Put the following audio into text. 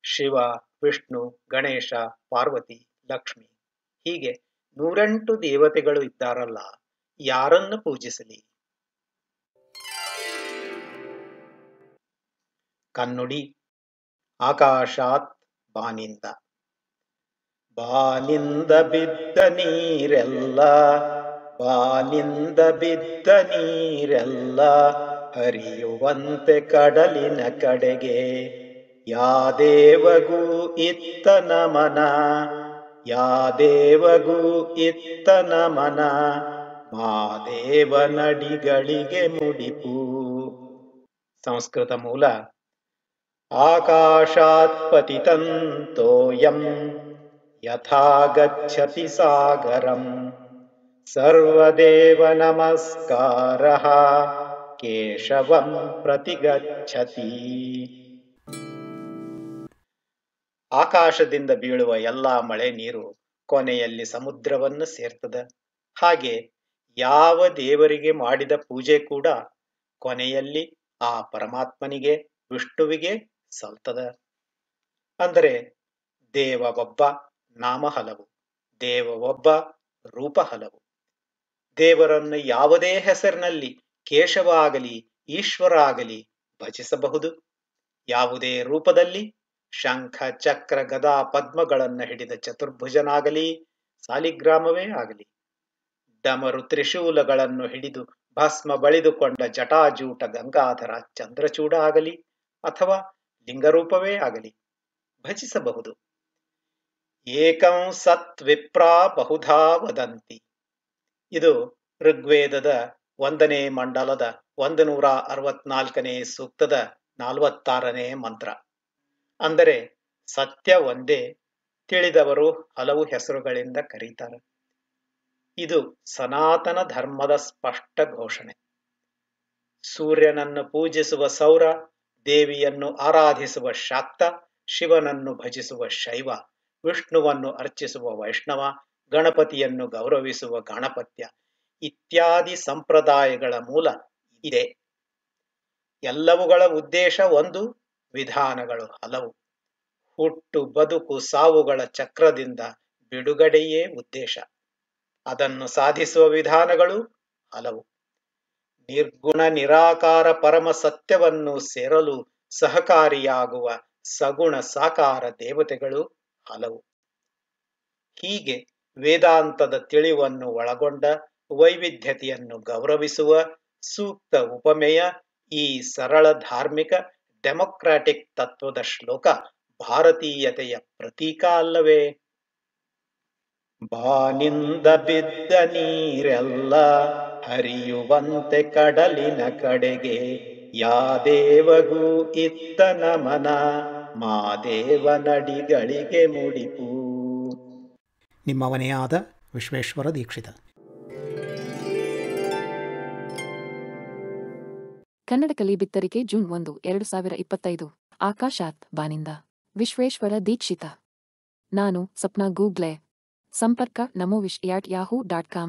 ಶಿವ, ವಿಷ್ಣು, ಗಣೇಶ, ಪಾರ್ವತಿ, ಲಕ್ಷ್ಮಿ ಹೀಗೆ 108 ದೇವತೆಗಳು ಇದ್ದಾರಲ್ಲ, ಯಾರನ್ನು ಪೂಜಿಸಲಿ? ಕನ್ನುಡಿ. ಆಕಾಶಾತ್ ಬಾನಿಂದ. ಬಾನಿಂದ ಬಿದ್ದ ನೀರೆಲ್ಲ, ಬಾನಿಂದ ಬಿದ್ದ ನೀರೆಲ್ಲ ಹರಿಯುವಂತೆ ಕಡಲಿನ ಕಡೆಗೆ. ಯಾ ದೇವಗೂ ಇತ್ತ ನಮನ, ಯಾ ದೇವಗೂ ಇತ್ತ ನಮನ, ಮಾದೇವನಡಿಗಳಿಗೆ ಮುಡಿಪು. ಸಂಸ್ಕೃತ ಮೂಲ. ಆಕಾಶಾತ್ ಪತಿತಂ ತೋಯಂ ಯಥಾ ಗಚ್ಚತಿ ಸಾಗರಂ, ಸರ್ವದೇವ ನಮಸ್ಕಾರಃ ಕೇಶವಂ ಪ್ರತಿಗಚ್ಚತಿ. ಆಕಾಶದಿಂದ ಬೀಳುವ ಎಲ್ಲಾ ಮಳೆ ನೀರು ಕೊನೆಯಲ್ಲಿ ಸಮುದ್ರವನ್ನು ಸೇರ್ತದ. ಹಾಗೆ ಯಾವ ದೇವರಿಗೆ ಮಾಡಿದ ಪೂಜೆ ಕೂಡ ಕೊನೆಯಲ್ಲಿ ಆ ಪರಮಾತ್ಮನಿಗೆ, ವಿಷ್ಣುವಿಗೆ ಸಲ್ತದ. ಅಂದರೆ ದೇವ ಒಬ್ಬ, ನಾಮ ಹಲವು. ದೇವ ಒಬ್ಬ, ರೂಪ ಹಲವು. ದೇವರನ್ನು ಯಾವುದೇ ಹೆಸರಿನಲ್ಲಿ ಕೇಶವ ಆಗಲಿ ಈಶ್ವರ ಆಗಲಿ ಭಜಿಸಬಹುದು. ಯಾವುದೇ ರೂಪದಲ್ಲಿ ಶಂಖ ಚಕ್ರ ಗದಾ ಪದ್ಮಗಳನ್ನು ಹಿಡಿದ ಚತುರ್ಭುಜನಾಗಲಿ, ಸಾಲಿಗ್ರಾಮವೇ ಆಗಲಿ, ಡಮರು ತ್ರಿಶೂಲಗಳನ್ನು ಹಿಡಿದು ಭಸ್ಮ ಬಳಿದುಕೊಂಡ ಜಟಾಜೂಟ ಗಂಗಾಧರ ಚಂದ್ರಚೂಡ ಆಗಲಿ, ಅಥವಾ ಲಿಂಗರೂಪವೇ ಆಗಲಿ ಭಜಿಸಬಹುದು. ಏಕಂ ಸತ್ ವಿಪ್ರಾ ಬಹುಧಾ ವದಂತಿ. ಇದು ಋಗ್ವೇದದ 1ನೇ ಮಂಡಲದ 164ನೇ ಸೂಕ್ತದ 46ನೇ ಮಂತ್ರ. ಅಂದರೆ ಸತ್ಯ ಒಂದೇ, ತಿಳಿದವರು ಹಲವು ಹೆಸರುಗಳಿಂದ ಕರೀತಾರೆ. ಇದು ಸನಾತನ ಧರ್ಮದ ಸ್ಪಷ್ಟ ಘೋಷಣೆ. ಸೂರ್ಯನನ್ನು ಪೂಜಿಸುವ ಸೌರ, ದೇವಿಯನ್ನು ಆರಾಧಿಸುವ ಶಾಕ್ತ, ಶಿವನನ್ನು ಭಜಿಸುವ ಶೈವ, ವಿಷ್ಣುವನ್ನು ಅರ್ಚಿಸುವ ವೈಷ್ಣವ, ಗಣಪತಿಯನ್ನು ಗೌರವಿಸುವ ಗಾಣಪತ್ಯ ಇತ್ಯಾದಿ ಸಂಪ್ರದಾಯಗಳ ಮೂಲ ಇದೆ. ಎಲ್ಲವುಗಳ ಉದ್ದೇಶ ಒಂದು, ವಿಧಾನಗಳು ಹಲವು. ಹುಟ್ಟು ಬದುಕು ಸಾವುಗಳ ಚಕ್ರದಿಂದ ಬಿಡುಗಡೆಯೇ ಉದ್ದೇಶ. ಅದನ್ನು ಸಾಧಿಸುವ ವಿಧಾನಗಳು ಹಲವು. ನಿರ್ಗುಣ ನಿರಾಕಾರ ಪರಮ ಸತ್ಯವನ್ನು ಸೇರಲು ಸಹಕಾರಿಯಾಗುವ ಸಗುಣ ಸಾಕಾರ ದೇವತೆಗಳು ಹಲವು. ಹೀಗೆ ವೇದಾಂತದ ತಿಳಿವನ್ನು ಒಳಗೊಂಡ ವೈವಿಧ್ಯತೆಯನ್ನು ಗೌರವಿಸುವ ಸೂಕ್ತ ಉಪಮೇಯ ಈ ಸರಳ ಧಾರ್ಮಿಕ ಡೆಮೊಕ್ರಾಟಿಕ್ ತತ್ವದ ಶ್ಲೋಕ ಭಾರತೀಯತೆಯ ಪ್ರತೀಕ ಅಲ್ಲವೇ? ಬಾನಿಂದ ಬಿದ್ದ ನೀರೆಲ್ಲ ಹರಿಯುವಂತೆ ಕಡಲಿನ ಕಡೆಗೆ, ಯಾ ದೇವಗೂ ಇತ್ತ ನಮನ, ಮಾದೇವನಡಿಗಳಿಗೆ ಮುಡಿಪು. ನಿಮ್ಮವನೇ ಆದ ವಿಶ್ವೇಶ್ವರ ದೀಕ್ಷಿತ. ಕನ್ನಡ ಕಲಿ ಬಿತ್ತರಿಕೆ ಜೂನ್ 1, 2025. ಆಕಾಶಾತ್ ಬಾನಿಂದ. ವಿಶ್ವೇಶ್ವರ ದೀಕ್ಷಿತ. ನಾನು ಸಪ್ನಾ ಗೂಗ್ಲೆ. ಸಂಪರ್ಕ namo@yahoo.com